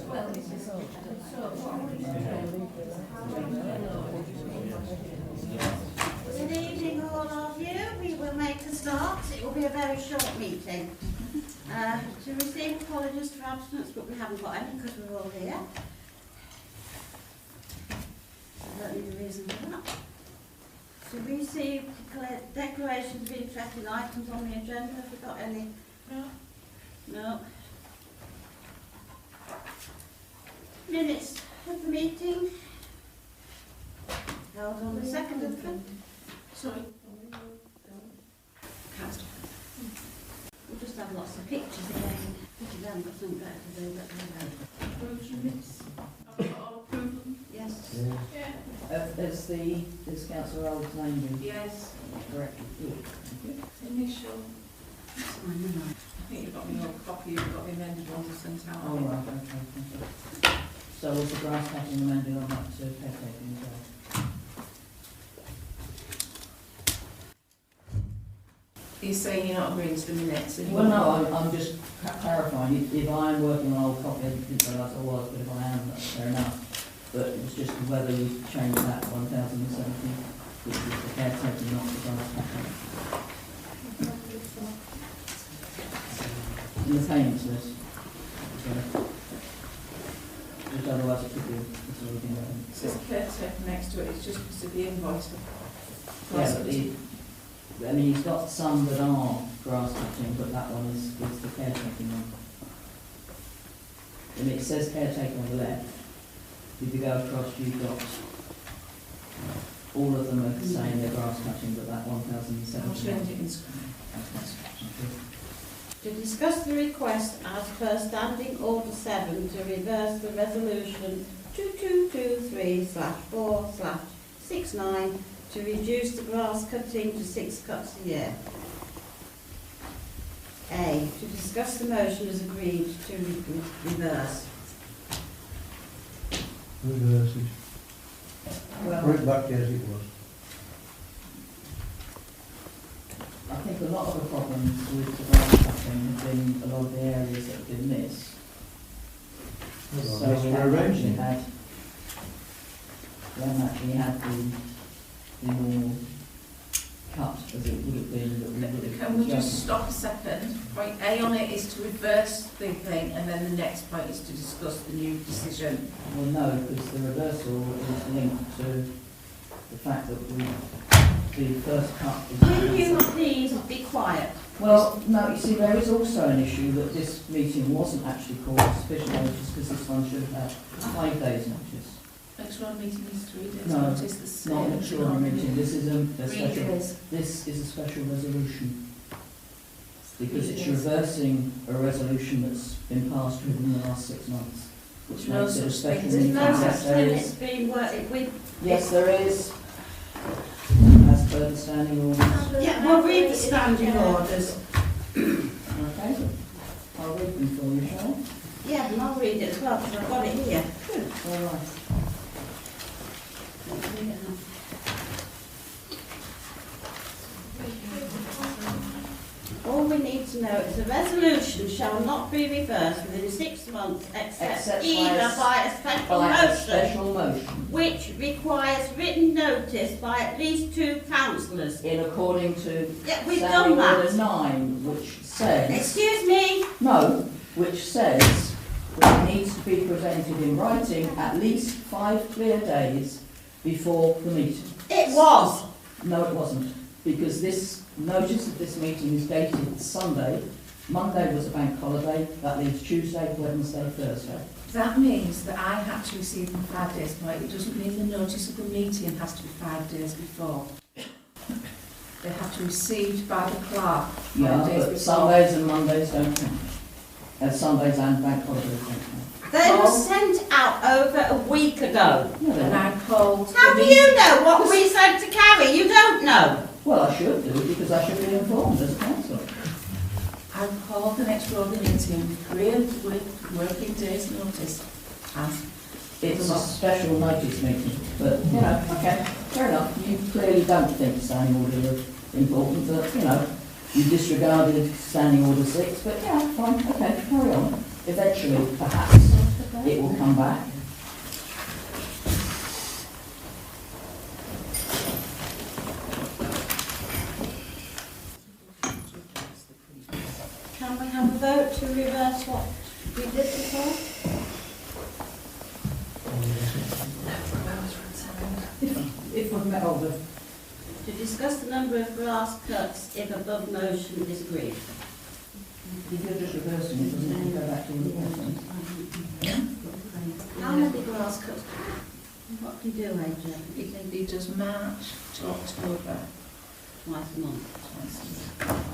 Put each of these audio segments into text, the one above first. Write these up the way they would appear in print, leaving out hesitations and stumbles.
Good evening, all of you. We will make a start. It will be a very short meeting. To receive apologies for absence, but we haven't got any because we're all here. I don't need a reason for that. To receive declarations of interest in items on the agenda. Have we got any? No. No. Minutes of the meeting held on the 2nd of February. Sorry. We'll just have lots of pictures again. We haven't got something better to do, but we have. Yes. Yeah. Is Councillor Old's name been? Yes. Correct. Initial. That's fine, isn't it? I think you've got me your copy, you've got the amended one sent out. Oh, right, okay. So was the grass cutting amended on that to caretaking as well? You're saying you're not agreeing to the minutes? Well, no, I'm just clarifying. If I'm working on an old copy, I didn't realise I was, but if I am, that's fair enough. But it was just whether we change that 1,070, which is the caretaking, not the grass cutting. In the payments list. Which otherwise it could be, it's already been done. It says caretaker next to it, it's just because of the invoice. Yeah, but I mean, he's got some that are grass cutting, but that one is the caretaking one. And it says caretaker on the left. If you go across, you've got all of them are saying they're grass cutting, but that 1,070. I'll change it in screen. To discuss the request as per Standing Order 7 to reverse the resolution 2223/4/69 to reduce the grass cutting to 6 cuts a year. A. To discuss the motion as agreed to reverse. Reverse it. Well, Put it back as it was. I think a lot of the problems with the grass cutting have been a lot of the areas that have been missed. So we haven't actually had the normal cut as it would have been. That we would have Can we just stop a second? Point A on it is to reverse the thing, and then the next point is to discuss the new decision. Well, no, because the reversal is linked to the fact that the first cut is... Will you please be quiet? Well, no, you see, there is also an issue that this meeting wasn't actually called sufficient notice because this one should have 5 days notice. Next round meeting is 3 days No, notice, the same. Not an extraordinary meeting, this is a 3 special... days. This is a special resolution. Because 3 it's days. reversing a resolution that's been passed within the last 6 months. Which No makes it a such special thing. There's meeting. no Yes, such there thing. is. It's been worked with. Yes, there is. As per the standing orders. Yeah, we'll read the standing orders. Okay. I'll read them for you, shall I? Yeah, and I'll read it as well because I've got it here. Good. All right. All we need to know is the resolution shall not be reversed within 6 months except either by a special motion, which requires written notice by at least 2 councillors. In according to Yeah, we've Standing done Order that. 9, which says... Excuse me? No, which says that it needs to be presented in writing at least 5 clear days before the meeting. It was. No, it wasn't, because this notice of this meeting is dated Sunday. Monday was a bank holiday. That leaves Tuesday, Wednesday, Thursday. That means that I have to receive them 5 days before. It doesn't mean the notice of the meeting has to be 5 days before. They have to be received by the clerk 5 Yeah, days but before. Sundays and Mondays don't count. Sundays and bank holidays don't count. They were sent out over a week ago. No, they And don't. I called How the do you know what we sent to carry? You don't know. Well, I should do, because I should be informed as a councillor. I called the next order meeting with 3 working days notice. And It's a special notice meeting, but, you know, okay, fair enough. You clearly don't think standing order is important, but, you know, you disregarded standing order 6, but yeah, fine, okay, carry on. Eventually, perhaps, it will come back. Can we have a vote to reverse what we did before? If I've met over. To discuss the number of grass cuts if above motion is agreed. If you're just reversing it, doesn't it go back to the bottom? How many grass cuts? What do you do, AJ? He does March to October. Twice a month. Twice a month.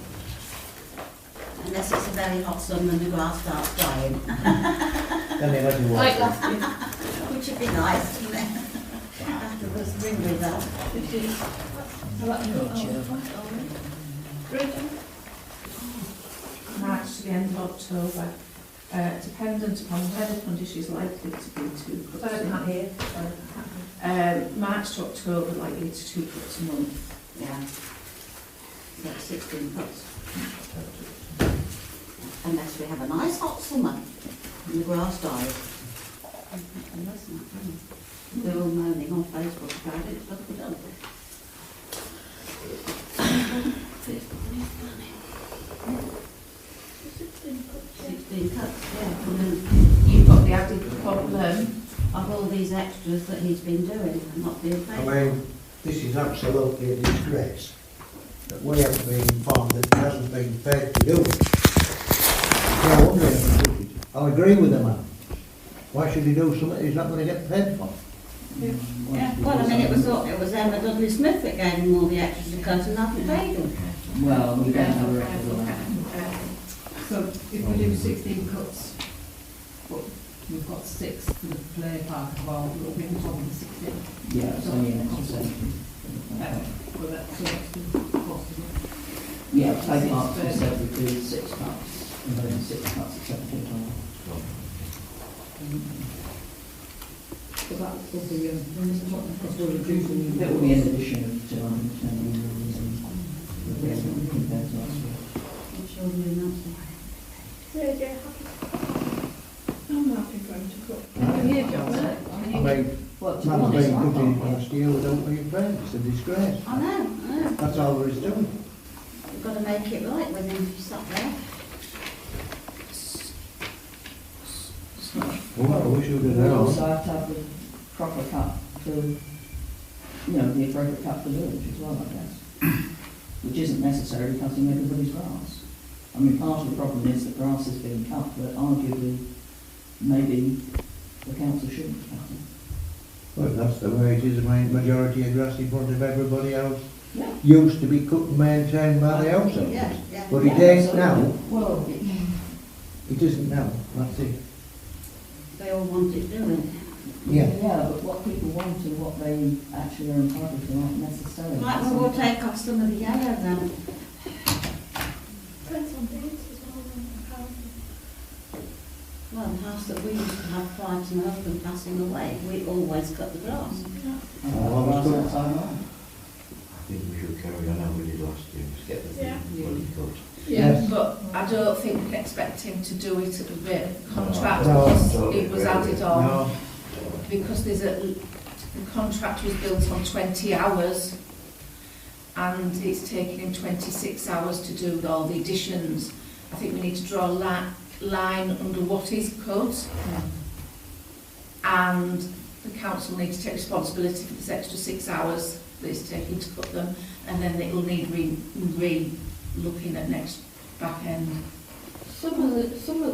Unless it's a very hot summer and the grass starts dying. Then imagine what. Like last year. Which would be nice, wouldn't it? After us ring with that. March to the end of October, dependent upon weather conditions likely to be 2 cuts. Sorry, I can't hear. March to October likely to 2 cuts a month. Yeah. That's 16 cuts. Unless we have a nice hot summer and the grass dies. Unless not, they're all moaning on Facebook about it, but we don't. 16 cuts, yeah. And then You've got the added problem. of all these extras that he's been doing and not being paid. I mean, this is absolutely a disgrace that we haven't been informed that he hasn't been paid to do it. No wonder he hasn't done it. I agree with the man. Why should he do something he's not going to get paid for? Yeah, well, I mean, it was Emma Dudley Smith that gave him all the extras to cut and nothing paid him. Well, we don't have a record of that. So if we do 16 cuts, but we've got 6 for the play park as well, we'll be talking 16. Yeah, it's only in a consent. But that's the next cost, isn't it? Yeah, play parks we said we do 6 cuts, and then 6 cuts at 17 times. So that will be, it's still reducing. It will be an addition of 210 compared to last year. I'm sure you know. I'm happy for him to cut. I can hear John. I mean, Well, to be man's honest, been I'm put in not. last year without being paid. It's a disgrace. I know. That's all there is to it. You've got to make it right with him if you stop there. Well, we should have We known. also have to have the proper cut for, the appropriate cut for the village as well, I guess. Which isn't necessarily cutting everybody's grass. I mean, part of the problem is that grass is being cut, but arguably, maybe the council shouldn't cut it. Well, that's the way it is. I mean, majority of grass in front of everybody else Yeah. used to be cut and maintained by the household. Yeah. But it ain't now. Well, It isn't now. That's it. They all want it doing. Yeah. yeah, but what people want and what they actually are entitled to aren't necessarily. Right, well, we'll take off some of the yellow then. Well, the house that we used to have prior to my husband passing away, we always cut the grass. I think we should carry on how we did last year, just get the money cut. Yes. But I don't think expect him to do it at the rate of the contract, No, because totally it was agree. added on. No. Because the contract was built on 20 hours and it's taken him 26 hours to do all the additions. I think we need to draw a line under what is cut, and the council needs to take responsibility for this extra 6 hours that it's taking to cut them, and then it will need looking at next back end. Some of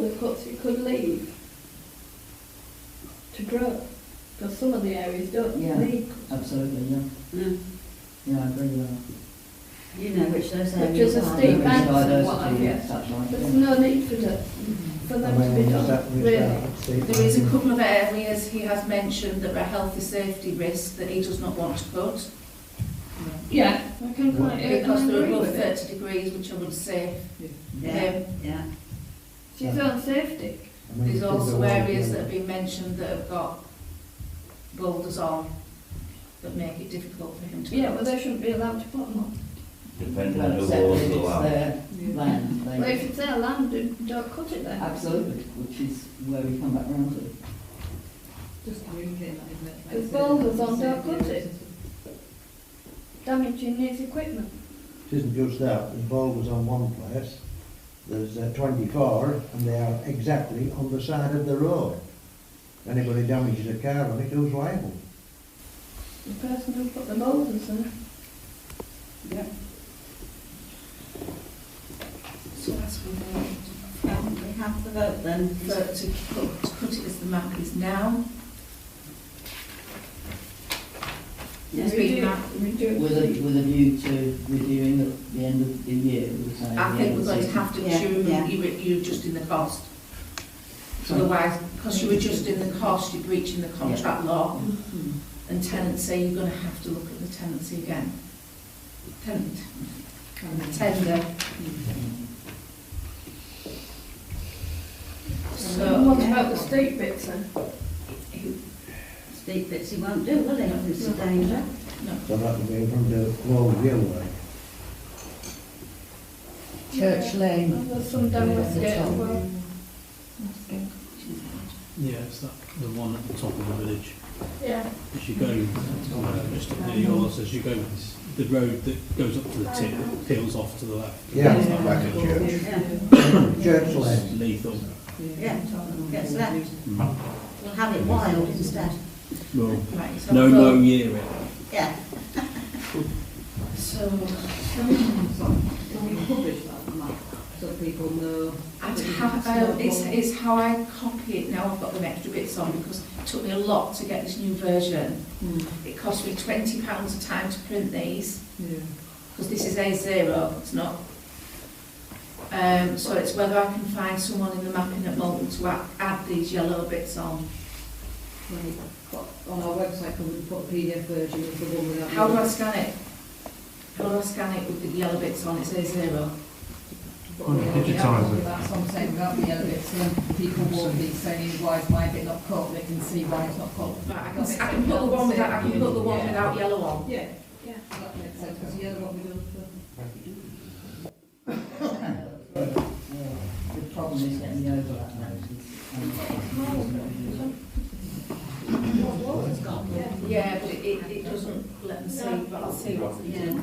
the cuts you could leave to grow, because some of the areas don't Yeah. need cuts. Absolutely, yeah. Yeah. Yeah, I agree with that. You know which those Which areas is a are. steep There is banks and what diversity have and you. such like, There's yeah. no need for them to be done, really. There is a couple of areas he has mentioned that are a healthy safety risk that he does not want to cut, Yeah, I can quite because they're agree above with it. 30 degrees, which I would say. Yeah, yeah. It's his own safety. There's also areas that have been mentioned that have got boulders on that make it difficult for him to Yeah, cut. but they shouldn't be allowed to put them on. Depending on Well, who except owns if the it's land. their land, Well, they, if it's their land, don't cut it then. absolutely, which is where we come back round to. Just communicating that, isn't it? Because boulders on, don't cut it. Damaging his equipment. It isn't just that, there's boulders on one place, there's 24, and they are exactly on the side of the road. Anybody damages a car on it, who's liable? The person who put the boulders there. Yeah. So that's with We have the vote then. to cut it as the map is now. It's been mapped. With a view to reviewing at the end of the year, we were saying. I think we're going to have to Yeah, assume yeah. you're adjusting the cost. Otherwise, because you're adjusting the cost, you're breaching the contract law. And tenancy, you're going to have to look at the tenancy again. Tender. So what about the steep bits then? Steep bits he won't do, will he? It's a danger. So that would be from the Globe Railway. Church Lane. There's some down Westgate as well. Yeah, it's that, the one at the top of the village. Yeah. As you go, just up near yours, as you go, the road that goes up to the tip peels off to the left. Yeah. It's not back at church. Yeah, Church Lane. Lethal. yeah, gets left. We'll have it wild instead. Well, Right, so no year it. Yeah. So, Can we publish that map so people know? it's how I copy it now. I've got them extra bits on because it took me a lot to get this new version. It cost me £20 a time to print these Yeah. because this is A0, it's not. So it's whether I can find someone in the mapping at Malton to add these yellow bits on. On our website, can we put a PDF version of the one without? How do I scan it? How do I scan it with the yellow bits on? It's A0. Digitise it. That's what I'm saying, without the yellow bits, so when people walk these saying, why is my bit not cut, they can see why it's not cut. Right, I can put the one without. I can put the one without yellow on. Yeah, yeah, that makes sense, because the other one we do. The problem is getting the overlap notice. Yeah, but it doesn't let them see. But I'll see what's in Yeah.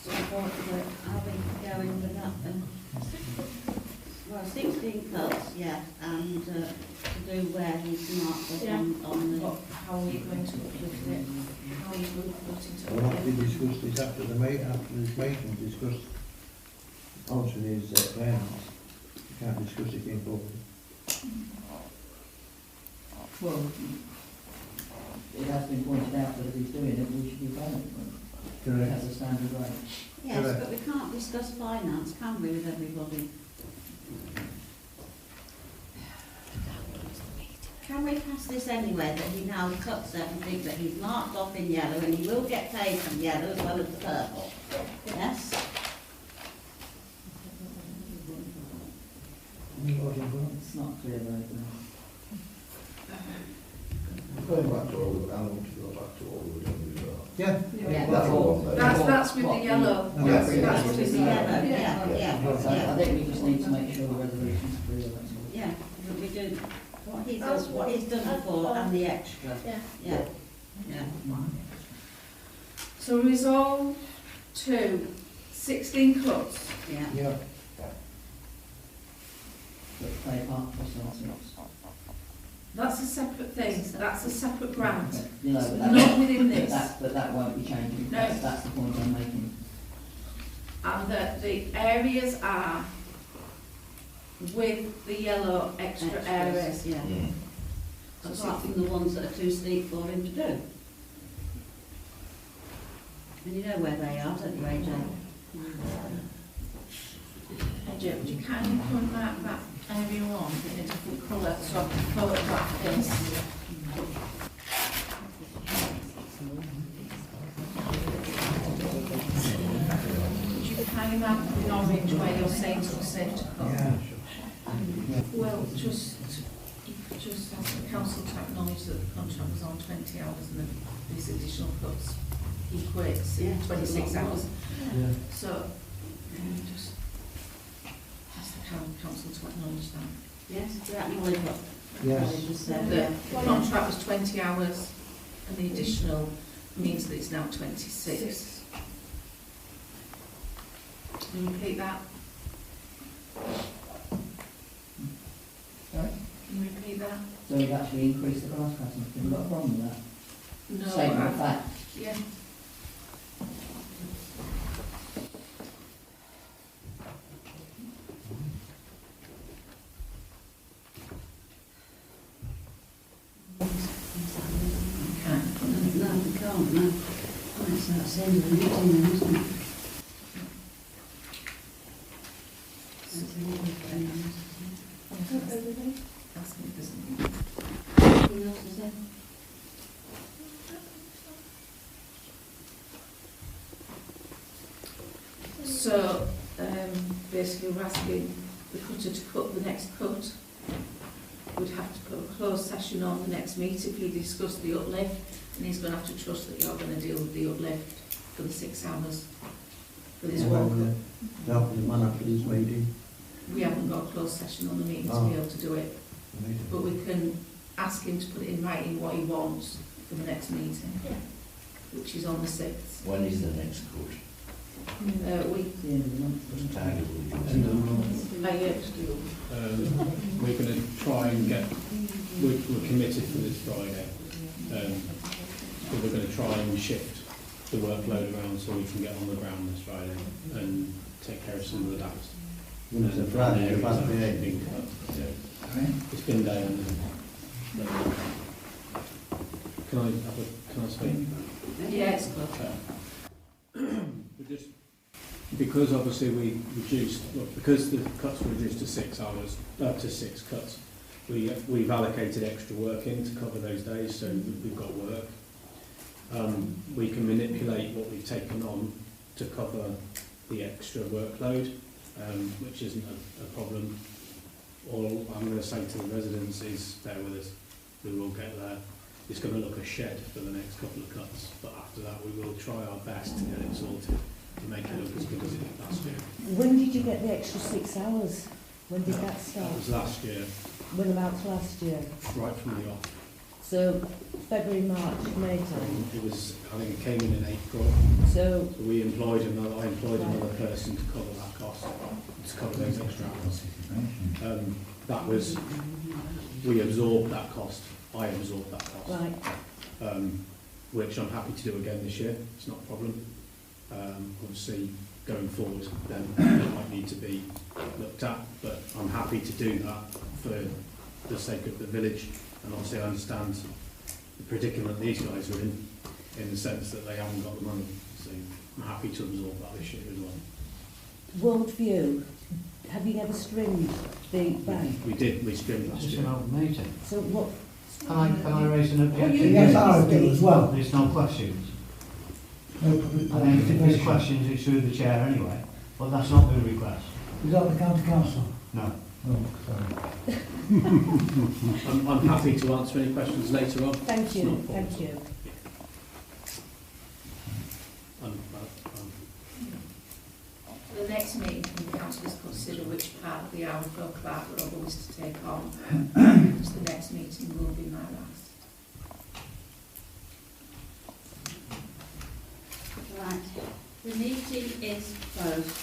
So what are we going with that then? Well, 16 cuts, yeah, and to do where he's marked us on the... How are you going to uplift it? How are you going to put it We'll have to discuss this after this meeting, discuss answering his claims. You can't discuss it in public. Well, it has been pointed out that if he's doing it, we should be paying for it. Correct. As a standard rate. Yes, Correct. but we can't discuss finance, can we, with everybody? Can we pass this anyway, that he now cuts everything that he's marked off in yellow, and he will get paid from yellow as well as the purple? Yes? It's not clear right now. Going back to all the, I want to go back to all the done before. Yeah. Yeah. That's all I'm saying. That's with the yellow. No, That's With with the the yellow, yellow. yeah. So I think we just need to make sure the resolution's clear, that's all. Yeah, but we do what he's done before and the extra. Yeah. Yeah, yeah. So resolve to 16 cuts. Yeah. Yeah. But play part plus answers. That's a separate thing. That's a separate grant. Okay. You know, but Not within this. But that won't be changing. No. That's the point I'm making. And that the areas are with the yellow extra areas. Yeah. Mm. Apart from the ones that are too steep for him to do. And you know where they are, don't you, AJ? AJ, would you kindly point that area on in a different colour so I can photograph this? Would you kindly mark in orange where you're saying it's safe to cut? Yeah. Well, just ask the council to acknowledge that the contract was on 20 hours and that these additional cuts equates Yeah. 26 hours. Yeah. So, just ask the council to acknowledge that. Yes, do that acknowledge what Yes. Colin just said? The contract was 20 hours and the additional means that it's now 26. Can you repeat that? Sorry? Can you repeat that? So we've actually increased the price, hasn't it? We've got a problem with that. No. Statement of fact. Yeah. No, we can't, no. That's the end of the meeting then, isn't it? That's the end of the meeting, isn't it? Asking if there's anything. Anything else to say? So, basically we're asking the cutter to cut the next cut. We'd have to put a closed session on the next meeting if you discuss the uplift, and he's going to have to trust that you're going to deal with the uplift for the 6 hours for this work. No, the man after this meeting. We haven't got a closed session on the meeting to be able to do it, but we can ask him to put it in writing what he wants for the next meeting, which is on the 6th. When is the next court? We It's the end of the month. It's isn't it? tired of it. End of the month. We're going to try and get, we're committed for this Friday, but we're going to try and shift the workload around so we can get on the ground this Friday and take care of some of the gaps. It's a Friday, it's about the eighth. Been cut, yeah. It's been down. Can I speak? Yeah, it's good. We just, because obviously we reduced, well, because the cuts were reduced to 6 hours, to 6 cuts, we've allocated extra work in to cover those days, so we've got work. We can manipulate what we've taken on to cover the extra workload, which isn't a problem. All I'm going to say to the residents is bear with us, we will get there. It's going to look a shed for the next couple of cuts, but after that we will try our best to get it sorted, to make it look as good as it did last year. When did you get the extra 6 hours? When did that start? That was last year, When about last year? right from the off. So February, March, May time. It was, I think it came in April. So So I employed another person to cover that cost, to cover those extra hours. That was, we absorbed that cost. I absorbed that cost. right, Which I'm happy to do again this year. It's not a problem. Obviously, going forward, then it might need to be looked at, but I'm happy to do that for the sake of the village. And obviously, I understand the predicament these guys are in the sense that they haven't got the money. So I'm happy to absorb that this year as well. Worldview, have you ever streamed the bank? We did. We streamed last year. Meeting. So what? Can I raise an objection? Yes, I do as well. There's no questions. No I mean, if there's questions, it's through the chair anyway, but that's not the request. Is that the county council? No. Oh, sorry. I'm happy to answer any questions later on. Thank It's you, not a problem. thank you. The next meeting, can the councillors consider which part of the hour per clerk Robert was to take on? Because the next meeting will be my last. Right, the meeting is closed.